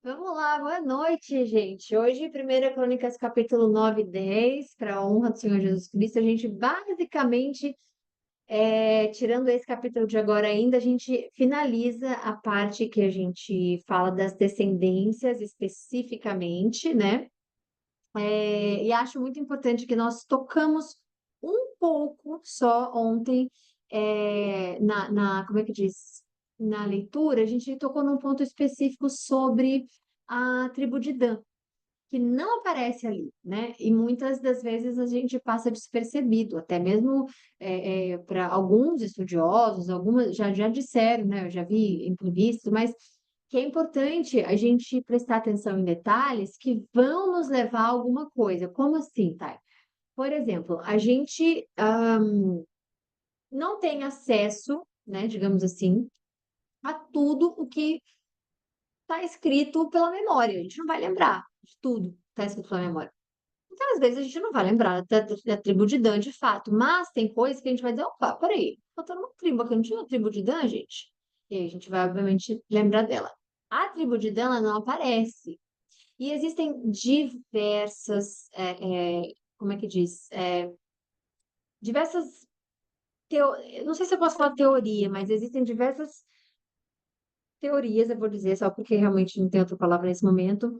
Vamos lá, boa noite, gente. Hoje, 1 Crônicas, capítulo 9 e 10, para a honra do Senhor Jesus Cristo, a gente basicamente, tirando esse capítulo de agora ainda, a gente finaliza a parte que a gente fala das descendências especificamente, né? E acho muito importante que nós tocamos um pouco só ontem, como é que diz? Na leitura, a gente tocou num ponto específico sobre a tribo de Dan, que não aparece ali, né? E muitas das vezes a gente passa despercebido, até mesmo para alguns estudiosos, algumas já disseram, né? Eu já vi entrevistas, mas que é importante a gente prestar atenção em detalhes que vão nos levar a alguma coisa. Como assim, Thay? Por exemplo, a gente não tem acesso, né, digamos assim, a tudo o que está escrito pela memória. A gente não vai lembrar de tudo que está escrito pela memória. Então, às vezes, a gente não vai lembrar da tribo de Dan, de fato, mas tem coisas que a gente vai dizer, opa, peraí, faltando uma tribo aqui, não tinha uma tribo de Dan, gente? E aí a gente vai, obviamente, lembrar dela. A tribo de Dan, ela não aparece. E existem diversas, como é que diz? Diversas, não sei se eu posso falar teoria, mas existem diversas teorias, eu vou dizer, só porque realmente não tem outra palavra nesse momento,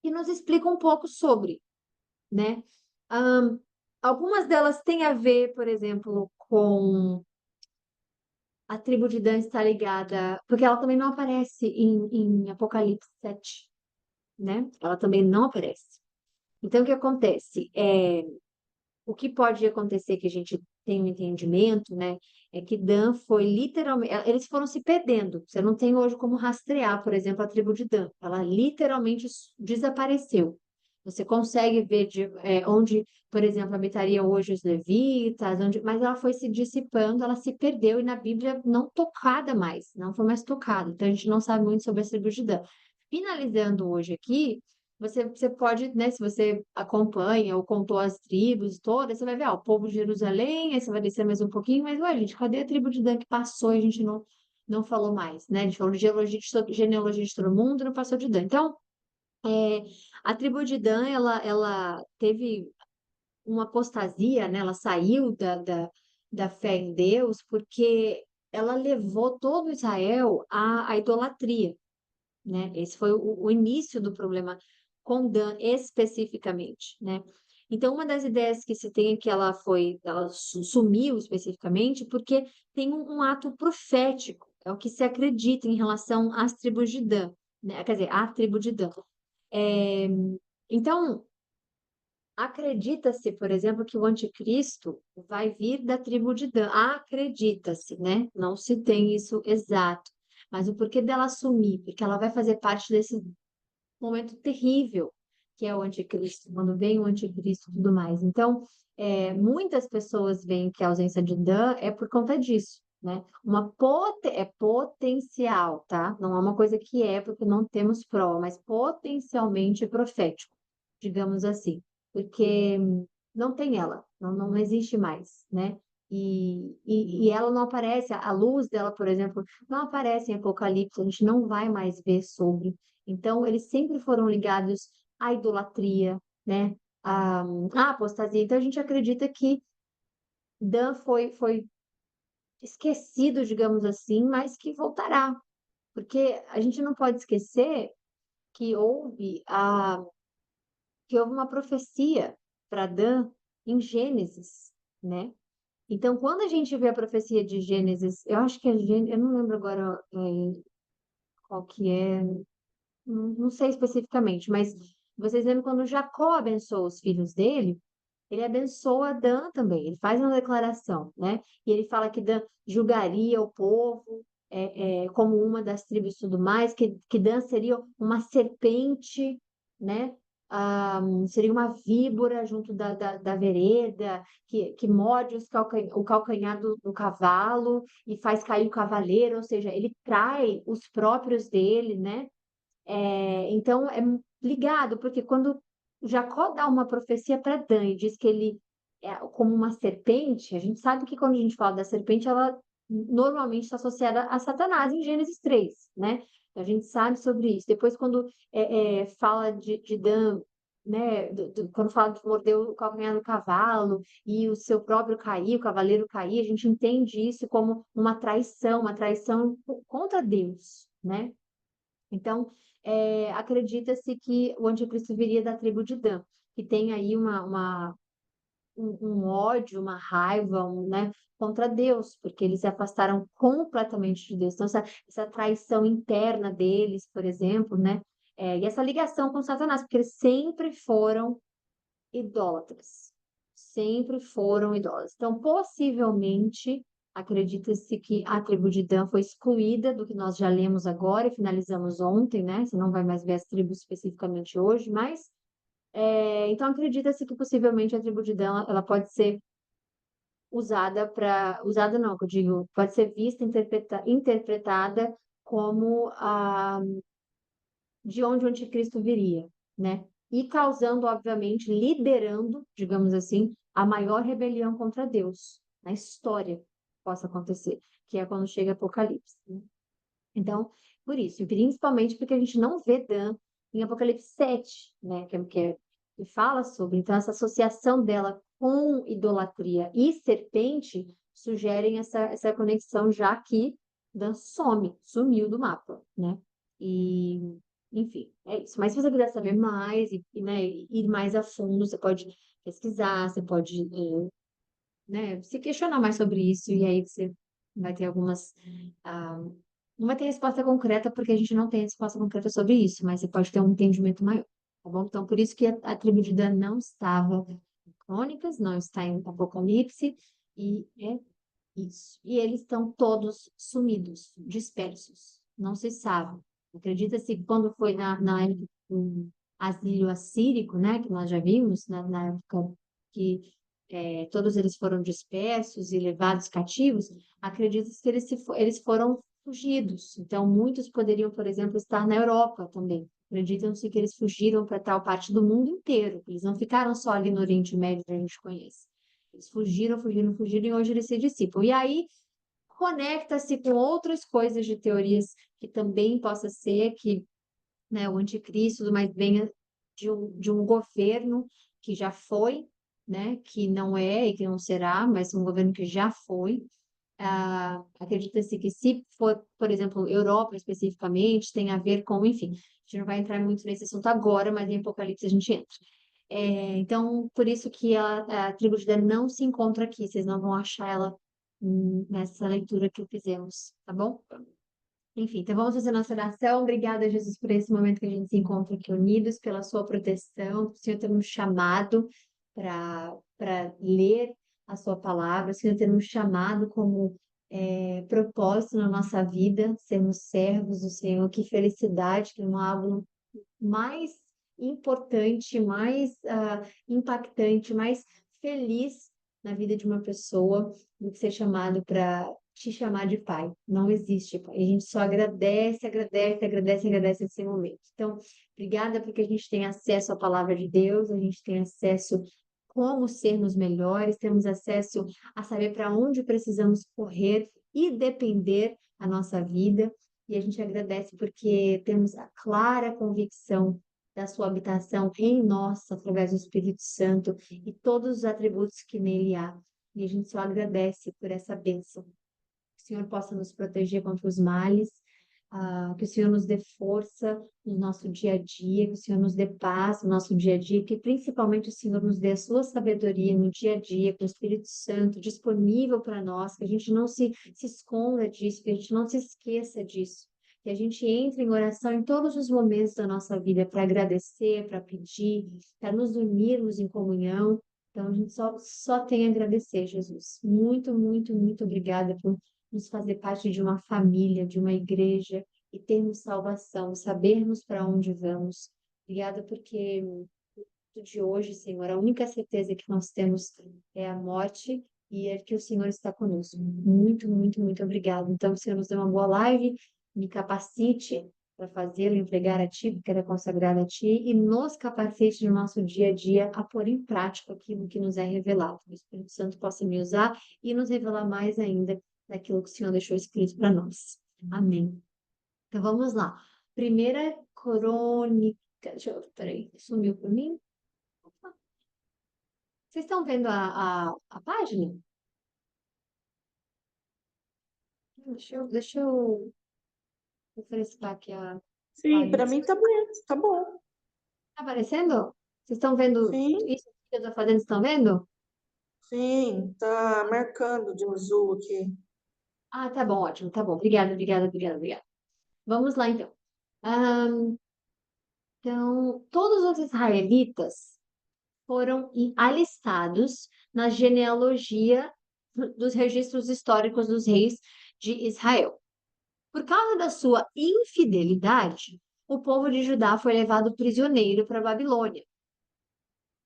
que nos explicam um pouco sobre, né? Ahn, Algumas delas têm a ver, por exemplo, com a tribo de Dan estar ligada, porque ela também não aparece em Apocalipse 7, né? Ela também não aparece. Então, o que acontece? O que pode acontecer que a gente tem um entendimento, né? É que Dan foi literalmente. Eles foram se perdendo. Você não tem hoje como rastrear, por exemplo, a tribo de Dan. Ela literalmente desapareceu. Você consegue ver onde, por exemplo, habitariam hoje os levitas, mas ela foi se dissipando, ela se perdeu e na Bíblia não tocada mais, não foi mais tocada. Então a gente não sabe muito sobre a tribo de Dan. Finalizando hoje aqui, você pode, né, se você acompanha ou contou as tribos todas, você vai ver, ó, o povo de Jerusalém, aí você vai descer mais um pouquinho, mas, ué, gente, cadê a tribo de Dan que passou e a gente não falou mais, né? A gente falou de genealogia de todo mundo, não passou de Dan. Então, é, a tribo de Dan, ela teve uma apostasia, né? Ela saiu da fé em Deus porque ela levou todo Israel à idolatria, né? Esse foi o início do problema com Dan especificamente, né? Então, uma das ideias que se tem é que ela sumiu especificamente porque tem um ato profético, é o que se acredita em relação às tribos de Dan, né? Quer dizer, à tribo de Dan. É, então, acredita-se, por exemplo, que o anticristo vai vir da tribo de Dan. Acredita-se, né? Não se tem isso exato. Mas o porquê dela sumir? Porque ela vai fazer parte desse momento terrível que é o anticristo, quando vem o anticristo e tudo mais. Então, muitas pessoas veem que a ausência de Dan é por conta disso, né? É potencial, tá? Não é uma coisa que porque não temos prova, mas potencialmente profético, digamos assim, porque não tem ela, não existe mais, né? E ela não aparece, a luz dela, por exemplo, não aparece em Apocalipse, a gente não vai mais ver sobre. Então, eles sempre foram ligados à idolatria, né? À apostasia. Então, a gente acredita que Dan foi esquecido, digamos assim, mas que voltará. Porque a gente não pode esquecer que que houve uma profecia para Dan em Gênesis, né? Então, quando a gente vê a profecia de Gênesis, eu acho que é Gênesis, eu não lembro agora qual que é, não sei especificamente, mas vocês lembram quando Jacó abençoa os filhos dele, ele abençoa Dan também, ele faz uma declaração, né? E ele fala que Dan julgaria o povo como uma das tribos e tudo mais, que Dan seria uma serpente, né? Seria uma víbora junto da vereda, que morde o calcanhar do cavalo e faz cair o cavaleiro, ou seja, ele trai os próprios dele, né? Então, é ligado, porque quando Jacó dá uma profecia para Dan e diz que ele é como uma serpente, a gente sabe que quando a gente fala da serpente, ela normalmente está associada a Satanás em Gênesis 3, né? A gente sabe sobre isso. Depois, quando fala de Dan, né? Quando fala de morder o calcanhar do cavalo e o seu próprio cair, o cavaleiro cair, a gente entende isso como uma traição contra Deus, né? Então, acredita-se que o anticristo viria da tribo de Dan, que tem aí um ódio, uma raiva, né, contra Deus, porque eles se afastaram completamente de Deus. Então, essa traição interna deles, por exemplo, né, e essa ligação com Satanás, porque eles sempre foram idólatras. Sempre foram idólatras. Então, possivelmente, acredita-se que a tribo de Dan foi excluída do que nós já lemos agora e finalizamos ontem, né? Você não vai mais ver as tribos especificamente hoje, mas então acredita-se que possivelmente a tribo de Dan ela pode ser usada para usada não, que eu digo, pode ser vista, interpretada como de onde o anticristo viria, né? E causando, obviamente, liderando, digamos assim, a maior rebelião contra Deus na história que possa acontecer, que é quando chega Apocalipse, né? Então, por isso, e principalmente porque a gente não vê Dan em Apocalipse 7, né? Que fala sobre. Então, essa associação dela com idolatria e serpente sugerem essa conexão, já que Dan sumiu do mapa, né? E, enfim, é isso. Mas se você quiser saber mais né, ir mais a fundo, você pode pesquisar, você pode, né, se questionar mais sobre isso, e aí você vai ter algumas. ah, não vai ter resposta concreta, porque a gente não tem resposta concreta sobre isso, mas você pode ter um entendimento maior, tá bom? Então, por isso que a tribo de Dan não estava em Crônicas, não está em Apocalipse, e é isso. E eles estão todos sumidos, dispersos, não se sabe. Acredita-se que quando foi na época do asilo assírico, né, que nós já vimos, na época que todos eles foram dispersos e levados cativos, acredita-se que eles foram fugidos. Então, muitos poderiam, por exemplo, estar na Europa também. Acreditam-se que eles fugiram para tal parte do mundo inteiro. Eles não ficaram só ali no Oriente Médio que a gente conhece. Eles fugiram, fugiram, fugiram e hoje eles se dissipam. E aí conecta-se com outras coisas de teorias que também possa ser que, né, o anticristo, mas venha de um governo que já foi, né, que não é e que não será, mas um governo que já foi. Acredita-se que se for, por exemplo, Europa especificamente, tem a ver com, enfim, a gente não vai entrar muito nesse assunto agora, mas em Apocalipse a gente entra. Então, por isso que a tribo de Dan não se encontra aqui, vocês não vão achar ela nessa leitura que fizemos, tá bom? Enfim, então vamos fazer nossa oração. Obrigada, Jesus, por esse momento que a gente se encontra aqui unidos, pela sua proteção, por Senhor ter nos chamado para ler a sua palavra, o Senhor ter nos chamado como propósito na nossa vida, sermos servos do Senhor. Que felicidade, que não há algo mais importante, mais impactante, mais feliz na vida de uma pessoa do que ser chamado para te chamar de pai. Não existe, pai. A gente só agradece, agradece, agradece, agradece esse momento. Então, obrigada porque a gente tem acesso à palavra de Deus, a gente tem acesso como sermos melhores, temos acesso a saber para onde precisamos correr e depender a nossa vida. E a gente agradece porque temos a clara convicção da sua habitação em nós, através do Espírito Santo e todos os atributos que nele há. E a gente só agradece por essa bênção. Que o Senhor possa nos proteger contra os males, que o Senhor nos dê força no nosso dia a dia, que o Senhor nos dê paz no nosso dia a dia, que principalmente o Senhor nos dê a sua sabedoria no dia a dia, com o Espírito Santo disponível para nós, que a gente não se esconda disso, que a gente não se esqueça disso. Que a gente entre em oração em todos os momentos da nossa vida para agradecer, para pedir, para nos unirmos em comunhão. Então, a gente só tem a agradecer, Jesus. Muito, muito, muito obrigada por nos fazer parte de uma família, de uma igreja e termos salvação, sabermos para onde vamos. Obrigada porque de hoje, Senhor, a única certeza que nós temos é a morte e é que o Senhor está conosco. Muito, muito, muito obrigada. Então, Senhor, nos dê uma boa live, me capacite para fazê-lo, entregar a Ti, porque era consagrado a Ti, e nos capacite no nosso dia a dia a pôr em prática aquilo que nos é revelado. Que o Espírito Santo possa me usar e nos revelar mais ainda daquilo que o Senhor deixou escrito para nós. Amém. Então vamos lá. Primeira Crônica. Deixa eu. Peraí, sumiu por mim? Opa. Vocês estão vendo a página? Deixa eu refrescar aqui a Sim, página. para mim tá bem, tá bom. Tá aparecendo? Vocês estão vendo Sim, isso que eu estou fazendo? Vocês estão vendo? sim, tá marcando de azul aqui. Ah, tá bom, ótimo, tá bom. Obrigada, obrigada, obrigada, obrigada. Vamos lá, então. Ahn, então, todos os israelitas foram alistados na genealogia dos registros históricos dos reis de Israel. Por causa da sua infidelidade, o povo de Judá foi levado prisioneiro para a Babilônia.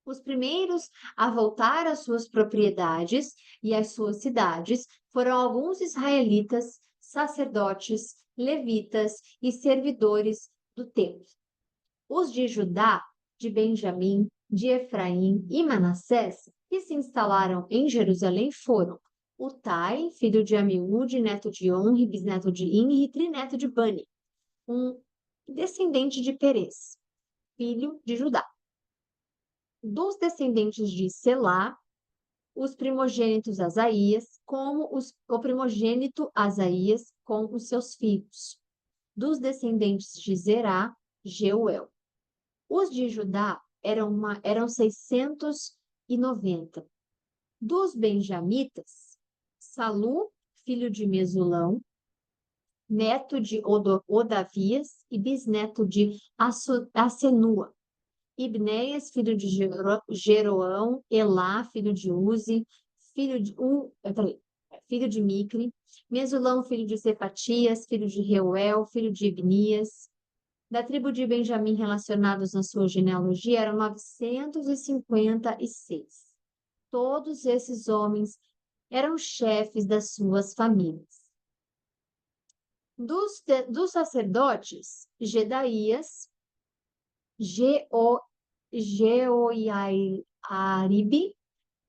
Os primeiros a voltar às suas propriedades e às suas cidades foram alguns israelitas, sacerdotes, levitas e servidores do templo. Os de Judá, de Benjamim, de Efraim e Manassés, que se instalaram em Jerusalém, foram Utai, filho de Amiúde, neto de Onri, bisneto de Inri e trineto de Bani, um descendente de Perez, filho de Judá. Dos descendentes de Selá, os primogênitos Asaías, o primogênito Asaías com os seus filhos. Dos descendentes de Zerá, Jeuel. Os de Judá eram 690. Dos benjamitas, Salu, filho de Mesulão, neto de Odavias e bisneto de Assenua. Ibneias, filho de Jeroão, Elá, filho de Uzi, filho de Micre, Mesulão, filho de Cefatias, filho de Reuel, filho de Ibnias. Da tribo de Benjamim relacionados na sua genealogia eram 956. Todos esses homens eram chefes das suas famílias. Dos sacerdotes, Gedaías, Jeoiaribe,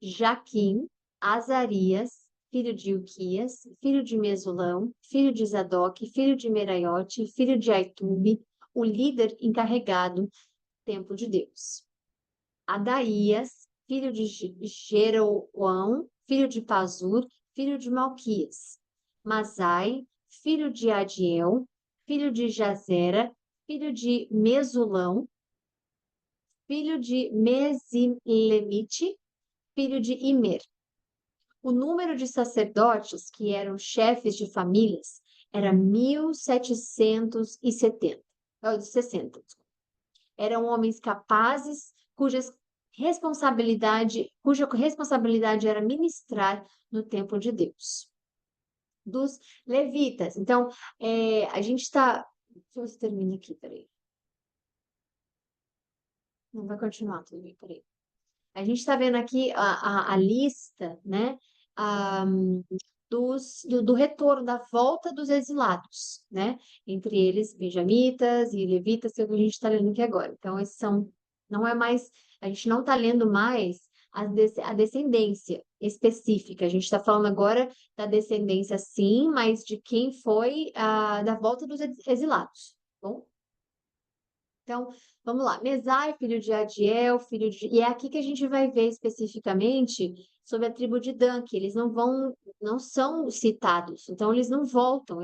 Jaquim, Azarias, filho de Uquias, filho de Mesulão, filho de Zadok, filho de Meraiote, filho de Aitube, o líder encarregado do templo de Deus. Adaías, filho de Jeroão, filho de Pazur, filho de Malquias. Masai, filho de Adiel, filho de Jazera, filho de Mesulão, filho de Mesilemite, filho de Imer. O número de sacerdotes que eram chefes de famílias era 1770. Eram homens capazes cuja responsabilidade era ministrar no templo de Deus. Dos levitas. Então, a gente está. Deixa eu ver se termina aqui, peraí. Não vai continuar, tudo bem, peraí. A gente está vendo aqui a lista, né, do retorno, da volta dos exilados, né? Entre eles, benjamitas e levitas, que é o que a gente está lendo aqui agora. Então, não é mais, a gente não está lendo mais a descendência específica. A gente está falando agora da descendência, sim, mas de quem foi da volta dos exilados, tá bom? Então, vamos lá. Mesai, filho de Adiel, filho de... E é aqui que a gente vai ver especificamente sobre a tribo de Dan, que eles não são citados. Então, eles não voltam.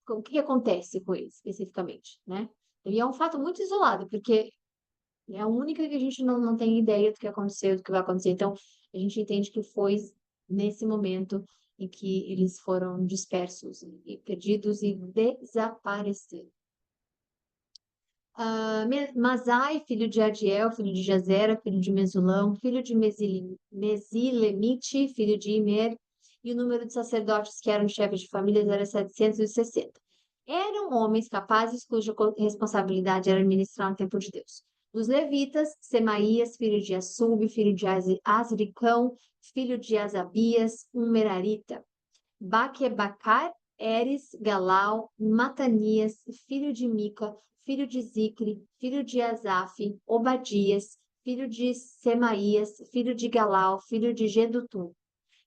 O que acontece com eles, especificamente, né? E é um fato muito isolado, porque é a única que a gente não tem ideia do que aconteceu, do que vai acontecer. Então, a gente entende que foi nesse momento em que eles foram dispersos e perdidos e desapareceram. Masai, filho de Adiel, filho de Jazera, filho de Mesulão, filho de Mesilemite, filho de Imer, e o número de sacerdotes que eram chefes de famílias era 760. Eram homens capazes cuja responsabilidade era administrar o templo de Deus. Dos levitas, Semaías, filho de Assub, filho de Asricão, filho de Asabias, um merarita. Baquebacar, Eres, Galau, Matanias, filho de Mica, filho de Zicre, filho de Asaf, Obadias, filho de Semaías, filho de Galau, filho de Gedutum.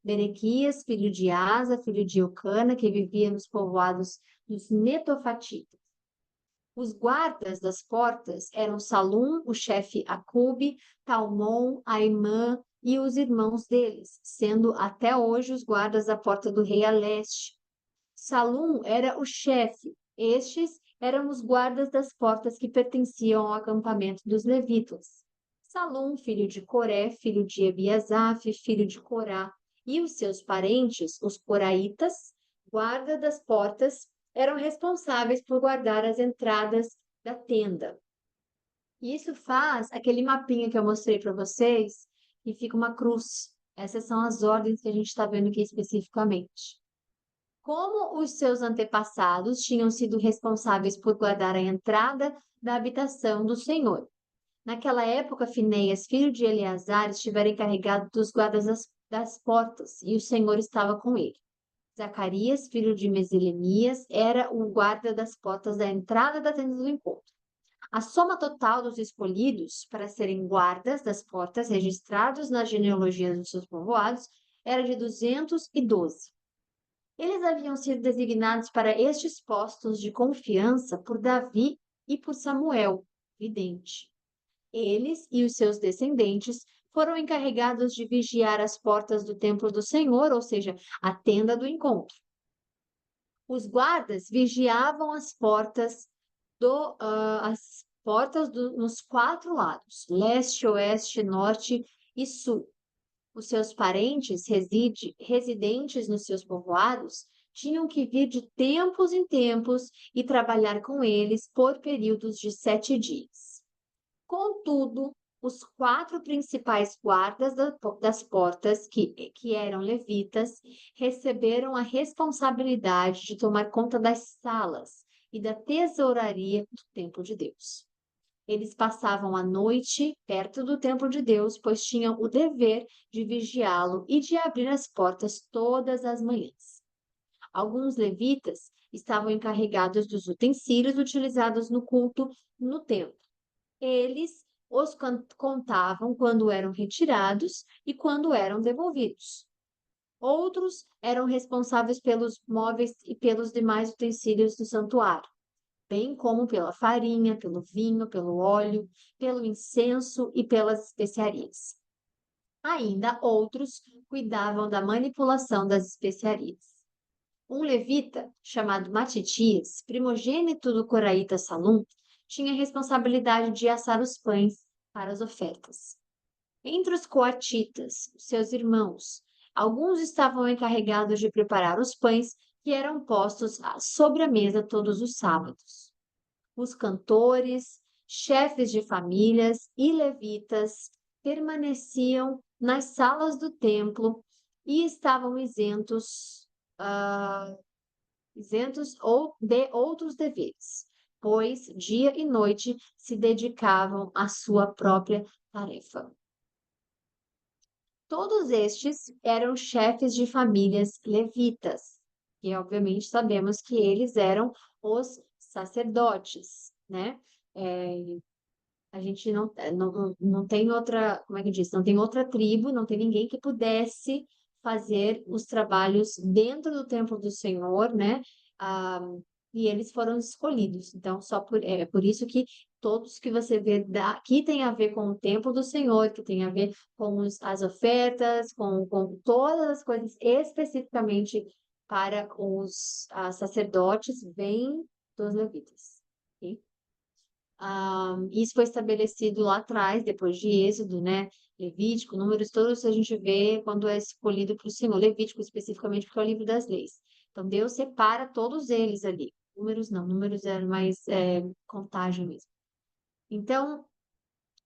Berequias, filho de Asa, filho de Eucana, que vivia nos povoados dos Netofatitas. Os guardas das portas eram Salum, o chefe Acube, Talmon, Aimã e os irmãos deles, sendo até hoje os guardas da porta do rei a leste. Salum era o chefe. Estes eram os guardas das portas que pertenciam ao acampamento dos levitas. Salum, filho de Coré, filho de Ebiasaf, filho de Corá, e os seus parentes, os coraitas, guarda das portas, eram responsáveis por guardar as entradas da tenda. E isso faz aquele mapinha que eu mostrei para vocês, e fica uma cruz. Essas são as ordens que a gente está vendo aqui especificamente. Como os seus antepassados tinham sido responsáveis por guardar a entrada da habitação do Senhor. Naquela época, Finéias, filho de Eleazar, estivera encarregado dos guardas das portas, e o Senhor estava com ele. Zacarias, filho de Meselemias, era o guarda das portas da entrada da tenda do encontro. A soma total dos escolhidos para serem guardas das portas, registrados nas genealogias dos seus povoados, era de 212. Eles haviam sido designados para estes postos de confiança por Davi e por Samuel, vidente. Eles e os seus descendentes foram encarregados de vigiar as portas do templo do Senhor, ou seja, a tenda do encontro. Os guardas vigiavam as portas nos 4 lados, leste, oeste, norte e sul. Os seus parentes residentes nos seus povoados tinham que vir de tempos em tempos e trabalhar com eles por períodos de 7 dias. Contudo, os 4 principais guardas das portas, que eram levitas, receberam a responsabilidade de tomar conta das salas e da tesouraria do templo de Deus. Eles passavam a noite perto do templo de Deus, pois tinham o dever de vigiá-lo e de abrir as portas todas as manhãs. Alguns levitas estavam encarregados dos utensílios utilizados no culto no templo. Eles os contavam quando eram retirados e quando eram devolvidos. Outros eram responsáveis pelos móveis e pelos demais utensílios do santuário, bem como pela farinha, pelo vinho, pelo óleo, pelo incenso e pelas especiarias. Ainda outros cuidavam da manipulação das especiarias. Um levita, chamado Matitias, primogênito do coraíta Salum, tinha a responsabilidade de assar os pães para as ofertas. Entre os coatitas, seus irmãos, alguns estavam encarregados de preparar os pães que eram postos sobre a mesa todos os sábados. Os cantores, chefes de famílias e levitas permaneciam nas salas do templo e estavam isentos ou de outros deveres, pois dia e noite se dedicavam à sua própria tarefa. Todos estes eram chefes de famílias levitas, e obviamente sabemos que eles eram os sacerdotes, né? A gente não tem outra, como é que diz? Não tem outra tribo, não tem ninguém que pudesse fazer os trabalhos dentro do templo do Senhor, né? E eles foram escolhidos. Então, é por isso que todos que você vê aqui tem a ver com o templo do Senhor, que tem a ver com as ofertas, com todas as coisas especificamente para os sacerdotes, vêm dos levitas. Okay? Isso foi estabelecido lá atrás, depois de Êxodo, né? Levítico, Números, todos a gente vê quando é escolhido para o Senhor. Levítico, especificamente, porque é o livro das leis. Então, Deus separa todos eles ali. Números não, números é mais contagem mesmo. Então,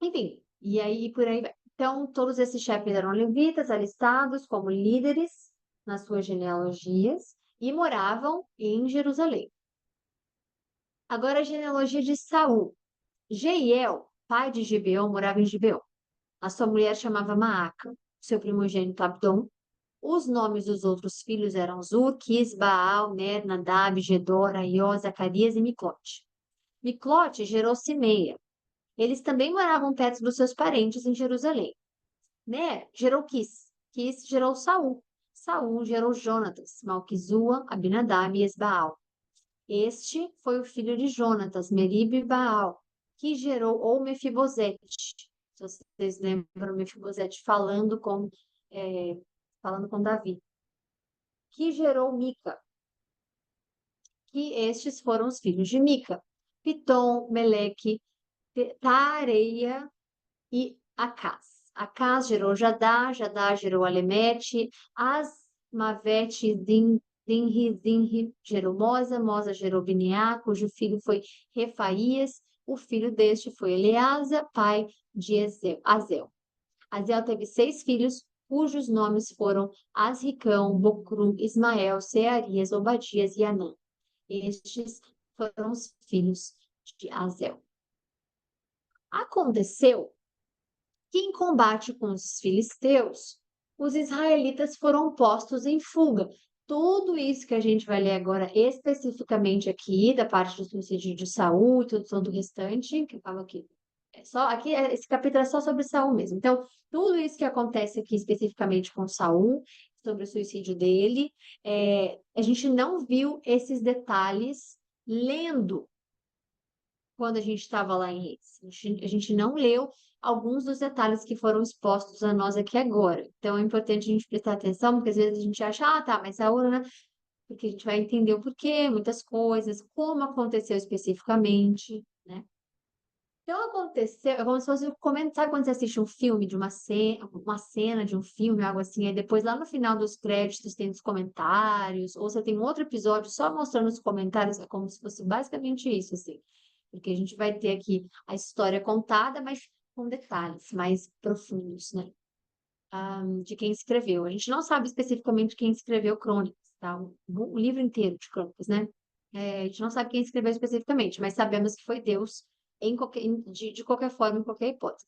enfim, e aí por aí vai. Então, todos esses chefes eram levitas, alistados como líderes nas suas genealogias e moravam em Jerusalém. Agora, a genealogia de Saul. Jeiel, pai de Gibeão, morava em Gibeão. A sua mulher chamava Maaca, seu primogênito Abdom. Os nomes dos outros filhos eram Zur, Quis, Baal, Ner, Nadab, Gedor, Aió, Zacarias e Miclote. Miclote gerou Simeia. Eles também moravam perto dos seus parentes em Jerusalém. Ner gerou Quis. Quis gerou Saul. Saul gerou Jonatas, Malquizua, Abinadab e Esbaal. Este foi o filho de Jonatas, Meribe e Baal, que gerou ou Mefibosete. Se vocês lembram, Mefibosete falando com Davi, que gerou Mica, que estes foram os filhos de Mica, Pitom, Meleque, Taareia e Acás. Acás gerou Jadá, Jadá gerou Alemete, Asmavete, Zinri gerou Moza, Moza gerou Bineá, cujo filho foi Refaías, o filho deste foi Eleasa, pai de Azel. Azel teve 6 filhos, cujos nomes foram Asricão, Bocru, Ismael, Searias, Obadias e Anã. Estes foram os filhos de Azel. Aconteceu que, em combate com os filisteus, os israelitas foram postos em fuga. Tudo isso que a gente vai ler agora, especificamente aqui, da parte do suicídio de Saul e todo o restante, que eu falo aqui. Esse capítulo é só sobre Saul mesmo. Então, tudo isso que acontece aqui especificamente com Saul, sobre o suicídio dele, a gente não viu esses detalhes lendo quando a gente estava lá em Reis. A gente não leu alguns dos detalhes que foram expostos a nós aqui agora. Então, é importante a gente prestar atenção, porque às vezes a gente acha, tá, mas Saul, né? Porque a gente vai entender o porquê, muitas coisas, como aconteceu especificamente, né? Então, aconteceu, é como se fosse sabe quando você assiste um filme de uma cena de um filme, algo assim, aí depois lá no final dos créditos tem os comentários, ou você tem um outro episódio só mostrando os comentários, é como se fosse basicamente isso, assim. Porque a gente vai ter aqui a história contada, mas com detalhes mais profundos, né? De quem escreveu. A gente não sabe especificamente quem escreveu Crônicas, tá? O livro inteiro de Crônicas, né? A gente não sabe quem escreveu especificamente, mas sabemos que foi Deus de qualquer forma, em qualquer hipótese.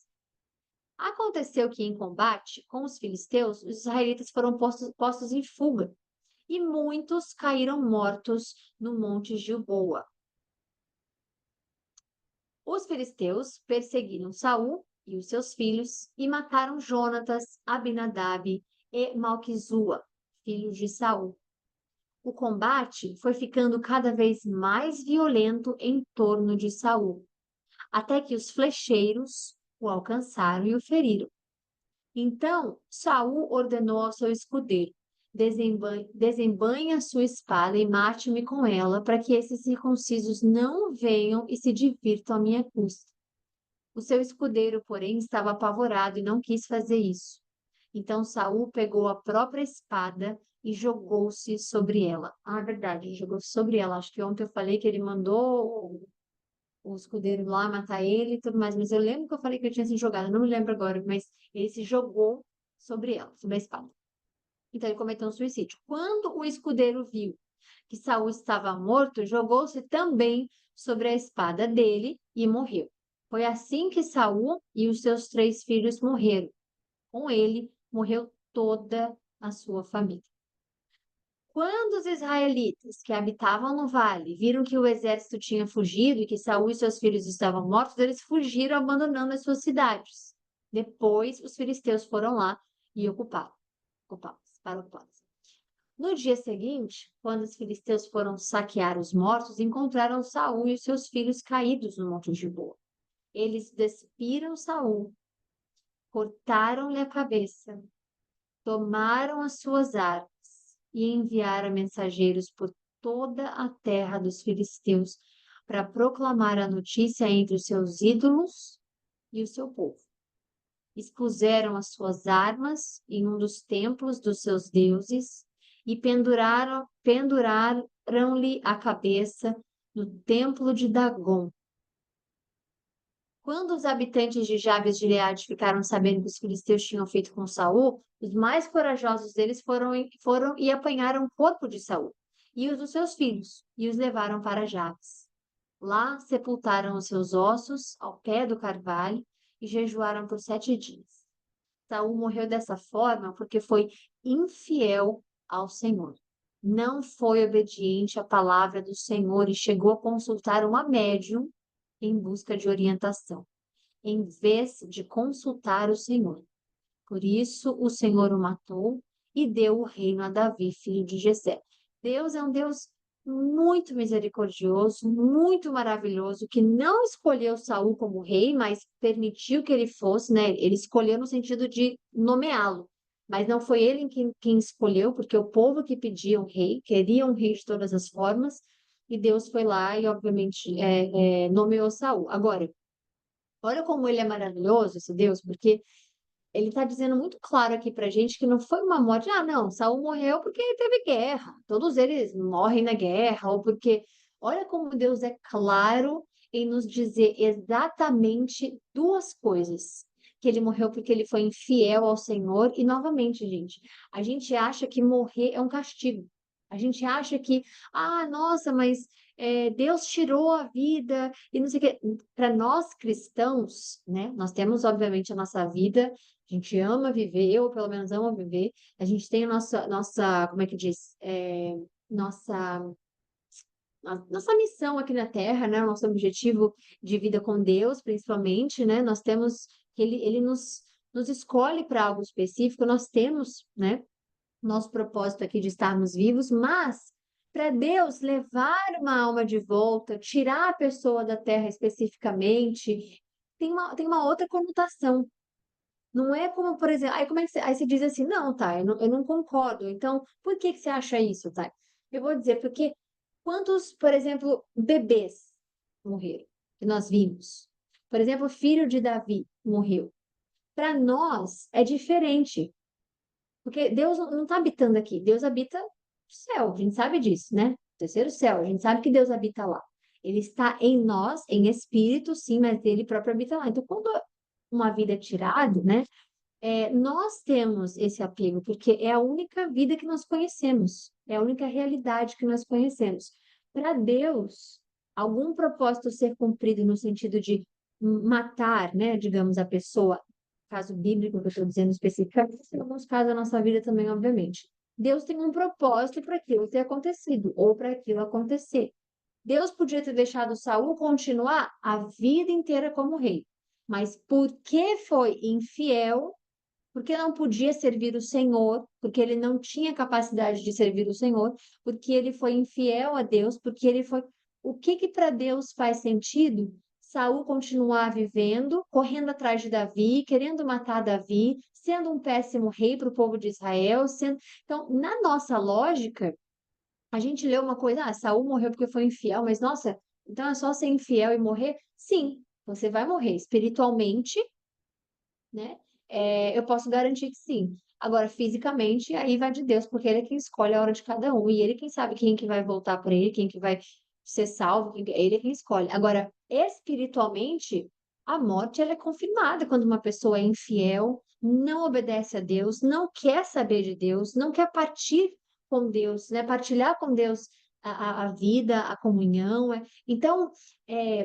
Aconteceu que, em combate com os filisteus, os israelitas foram postos em fuga, e muitos caíram mortos no Monte Gilboa. Os filisteus perseguiram Saul e os seus filhos e mataram Jonatas, Abinadab e Malquizua, filhos de Saul. O combate foi ficando cada vez mais violento em torno de Saul, até que os flecheiros o alcançaram e o feriram. Então Saul ordenou ao seu escudeiro: desembanhe a sua espada e mate-me com ela, para que esses circuncisos não venham e se divirtam à minha custa. O seu escudeiro, porém, estava apavorado e não quis fazer isso. Então Saul pegou a própria espada e jogou-se sobre ela. É verdade, ele jogou-se sobre ela. Acho que ontem eu falei que ele mandou o escudeiro lá matar ele e tudo mais, mas eu lembro que eu falei que eu tinha se jogado, eu não me lembro agora, mas ele se jogou sobre ela, sobre a espada. Então ele cometeu um suicídio. Quando o escudeiro viu que Saul estava morto, jogou-se também sobre a espada dele e morreu. Foi assim que Saul e os seus 3 filhos morreram. Com ele morreu toda a sua família. Quando os israelitas que habitavam no vale viram que o exército tinha fugido e que Saul e seus filhos estavam mortos, eles fugiram, abandonando as suas cidades. Depois, os filisteus foram lá e ocupá-las. No dia seguinte, quando os filisteus foram saquear os mortos, encontraram Saul e os seus filhos caídos no monte Gilboa. Eles despiram Saul, cortaram-lhe a cabeça, tomaram as suas armas e enviaram mensageiros por toda a terra dos filisteus para proclamar a notícia entre os seus ídolos e o seu povo. Expuseram as suas armas em um dos templos dos seus deuses e penduraram-lhe a cabeça no templo de Dagom. Quando os habitantes de Jabes de Gileade ficaram sabendo que os filisteus tinham feito com Saul, os mais corajosos deles foram e apanharam o corpo de Saul e os dos seus filhos e os levaram para Jabes. Lá sepultaram os seus ossos ao pé do carvalho e jejuaram por 7 dias. Saul morreu dessa forma porque foi infiel ao Senhor. Não foi obediente à palavra do Senhor e chegou a consultar uma médium em busca de orientação, em vez de consultar o Senhor. Por isso o Senhor o matou e deu o reino a Davi, filho de Jessé. Deus é um Deus muito misericordioso, muito maravilhoso, que não escolheu Saul como rei, mas permitiu que ele fosse, né? Ele escolheu no sentido de nomeá-lo, mas não foi ele quem escolheu, porque o povo que pedia um rei, queria um rei de todas as formas, e Deus foi lá e, obviamente, nomeou Saul. Agora, olha como ele é maravilhoso, esse Deus, porque ele está dizendo muito claro aqui pra gente que não foi uma morte. Ah, não, Saul morreu porque teve guerra. Todos eles morrem na guerra, ou porque. Olha como Deus é claro em nos dizer exatamente duas coisas. Que ele morreu porque ele foi infiel ao Senhor. E, novamente, gente, a gente acha que morrer é um castigo. A gente acha que, ah, nossa, mas Deus tirou a vida e não sei o quê. Para nós cristãos, né? Nós temos, obviamente, a nossa vida, a gente ama viver, eu pelo menos amo viver. A gente tem a nossa, como é que diz? Nossa, nossa missão aqui na Terra, né? O nosso objetivo de vida com Deus, principalmente, né? Nós temos que ele nos escolhe para algo específico, nós temos, né? Nosso propósito aqui de estarmos vivos, mas para Deus levar uma alma de volta, tirar a pessoa da terra especificamente, tem uma outra conotação. Não é como, por exemplo, aí, como é que aí você diz assim, não, tá, eu não concordo. Então, por que que você acha isso, tá? Eu vou dizer, porque quantos, por exemplo, bebês morreram, que nós vimos? Por exemplo, o filho de Davi morreu. Para nós é diferente, porque Deus não está habitando aqui, Deus habita no céu, a gente sabe disso, né? Terceiro céu, a gente sabe que Deus habita lá. Ele está em nós, em espírito, sim, mas ele próprio habita lá. Então, quando uma vida é tirada, né? Nós temos esse apego, porque é a única vida que nós conhecemos, é a única realidade que nós conhecemos. Para Deus, algum propósito ser cumprido no sentido de matar, né, digamos, a pessoa, caso bíblico que eu estou dizendo especificamente, em alguns casos da nossa vida também, obviamente. Deus tem um propósito para aquilo ter acontecido, ou para aquilo acontecer. Deus podia ter deixado Saul continuar a vida inteira como rei, mas porque foi infiel, porque não podia servir o Senhor, porque ele não tinha capacidade de servir o Senhor, porque ele foi infiel a Deus, porque ele foi. O que que para Deus faz sentido? Saul continuar vivendo, correndo atrás de Davi, querendo matar Davi, sendo um péssimo rei para o povo de Israel, sendo. Então, na nossa lógica, a gente lê uma coisa, ah, Saul morreu porque foi infiel, mas nossa, então é só ser infiel e morrer? Sim, você vai morrer espiritualmente, né? Eu posso garantir que sim. Agora, fisicamente, aí vai de Deus, porque ele é quem escolhe a hora de cada um. E ele quem sabe quem que vai voltar para ele, quem que vai ser salvo, ele é quem escolhe. Agora, espiritualmente, a morte ela é confirmada quando uma pessoa é infiel, não obedece a Deus, não quer saber de Deus, não quer partir com Deus, né? Partilhar com Deus a vida, a comunhão. Então,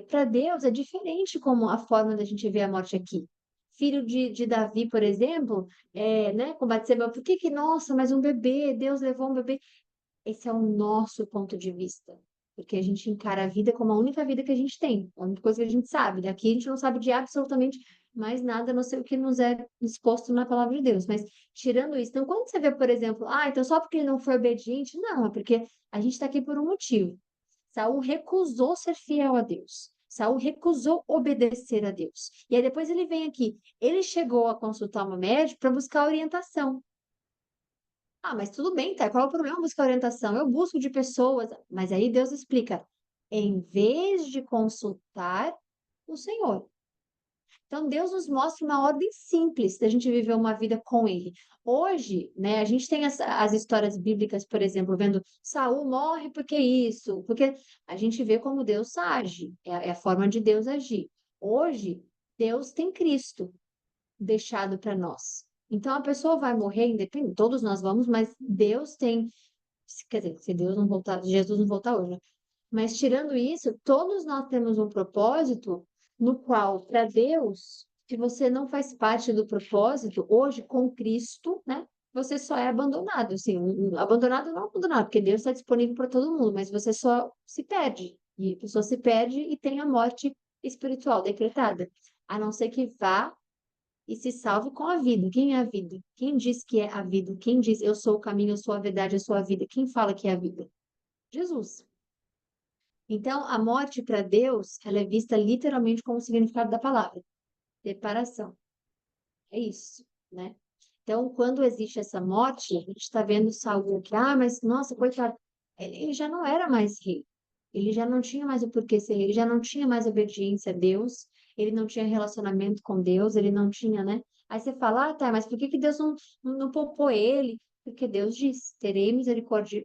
para Deus é diferente como a forma da gente ver a morte aqui. Filho de Davi, por exemplo, né, com Batseba, por que que, nossa, mas um bebê, Deus levou um bebê? Esse é o nosso ponto de vista, porque a gente encara a vida como a única vida que a gente tem, a única coisa que a gente sabe. Daqui a gente não sabe de absolutamente mais nada, a não ser o que nos é exposto na palavra de Deus. Mas tirando isso, então quando você vê, por exemplo, ah, então só porque ele não foi obediente, não, é porque a gente está aqui por um motivo. Saul recusou ser fiel a Deus. Saul recusou obedecer a Deus. E aí depois ele vem aqui. Ele chegou a consultar uma médica para buscar orientação. Ah, mas tudo bem, tá? Qual é o problema buscar orientação? Eu busco de pessoas. Mas aí Deus explica. Em vez de consultar o Senhor. Então, Deus nos mostra uma ordem simples da gente viver uma vida com Ele. Hoje, né, a gente tem as histórias bíblicas, por exemplo, vendo Saul morre porque isso, porque a gente vê como Deus age, é a forma de Deus agir. Hoje, Deus tem Cristo deixado para nós. Então, a pessoa vai morrer, independente, todos nós vamos, mas Deus tem, quer dizer, se Deus não voltar, Jesus não voltar hoje, né? Mas tirando isso, todos nós temos um propósito no qual, para Deus, se você não faz parte do propósito, hoje com Cristo, né? Você só é abandonado, assim, abandonado não abandonado, porque Deus está disponível para todo mundo, mas você só se perde, e a pessoa se perde e tem a morte espiritual decretada, a não ser que vá e se salve com a vida. Quem é a vida? Quem diz que é a vida? Quem diz eu sou o caminho, eu sou a verdade, eu sou a vida? Quem fala que é a vida? Jesus. Então, a morte para Deus, ela é vista literalmente como o significado da palavra, separação. É isso, né? Então, quando existe essa morte, a gente está vendo Saul que, mas nossa, coitado, ele já não era mais rei. Ele já não tinha mais o porquê ser rei, ele já não tinha mais obediência a Deus, ele não tinha relacionamento com Deus, ele não tinha, né? Aí você fala, tá, mas por que que Deus não poupou ele? Porque Deus diz, terei misericórdia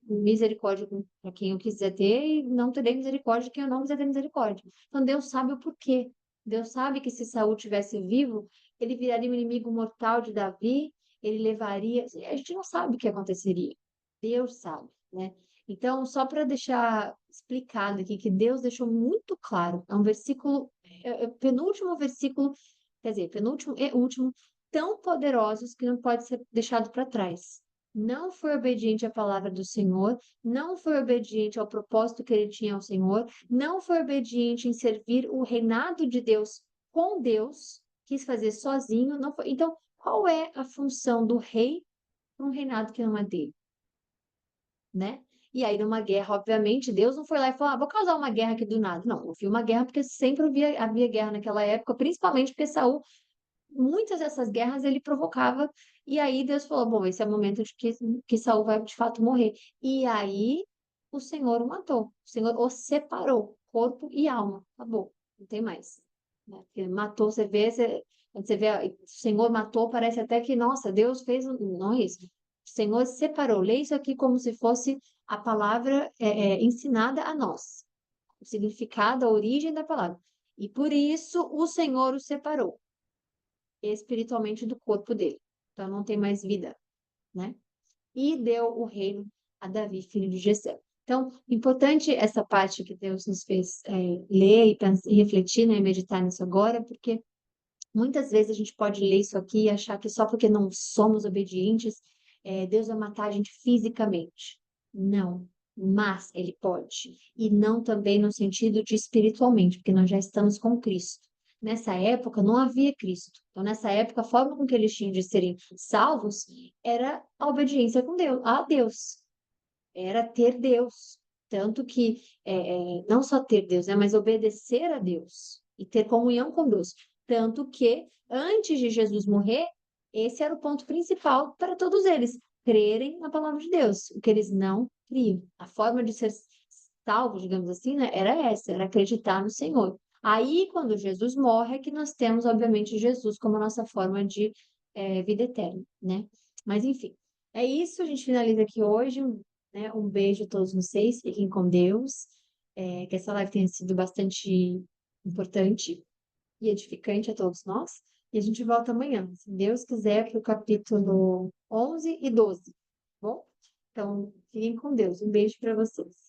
para quem eu quiser ter e não terei misericórdia de quem eu não quiser ter misericórdia. Então Deus sabe o porquê. Deus sabe que se Saul tivesse vivo, ele viraria um inimigo mortal de Davi, ele levaria. A gente não sabe o que aconteceria. Deus sabe, né? Então, só para deixar explicado aqui, que Deus deixou muito claro, é um versículo, penúltimo versículo, quer dizer, penúltimo e último, tão poderosos que não pode ser deixado para trás. Não foi obediente à palavra do Senhor, não foi obediente ao propósito que ele tinha ao Senhor, não foi obediente em servir o reinado de Deus com Deus, quis fazer sozinho, não foi. Então, qual é a função do rei para um reinado que não é dele, né? E aí, numa guerra, obviamente, Deus não foi lá e falou, vou causar uma guerra aqui do nada. Não, houve uma guerra porque sempre havia guerra naquela época, principalmente porque Saul, muitas dessas guerras ele provocava, e aí Deus falou, bom, esse é o momento de que Saul vai de fato morrer. E aí, o Senhor o matou, o Senhor o separou, corpo e alma, acabou, não tem mais. Né? Porque matou, quando você vê, o Senhor matou, parece até que, nossa, Deus fez, não é isso. O Senhor separou. Lê isso aqui como se fosse a palavra ensinada a nós, o significado, a origem da palavra. E por isso o Senhor o separou espiritualmente do corpo dele. Então não tem mais vida, né? E deu o reino a Davi, filho de Jessé. Então, importante essa parte que Deus nos fez ler e refletir, né, e meditar nisso agora, porque muitas vezes a gente pode ler isso aqui e achar que só porque não somos obedientes, Deus vai matar a gente fisicamente. Não, mas Ele pode. E não também no sentido de espiritualmente, porque nós já estamos com Cristo. Nessa época não havia Cristo. Então, nessa época, a forma com que eles tinham de serem salvos era a obediência com Deus, a Deus. Era ter Deus. Tanto que, não só ter Deus, né, mas obedecer a Deus e ter comunhão com Deus. Tanto que, antes de Jesus morrer, esse era o ponto principal para todos eles, crerem na palavra de Deus, o que eles não criam. A forma de ser salvo, digamos assim, né, era essa, era acreditar no Senhor. Aí, quando Jesus morre, é que nós temos, obviamente, Jesus como a nossa forma de vida eterna, né? Mas, enfim, é isso. A gente finaliza aqui hoje, né? Um beijo a todos vocês, fiquem com Deus. Que essa live tenha sido bastante importante e edificante a todos nós. E a gente volta amanhã, se Deus quiser, para o capítulo 11 e 12, tá bom? Então, fiquem com Deus. Um beijo para vocês.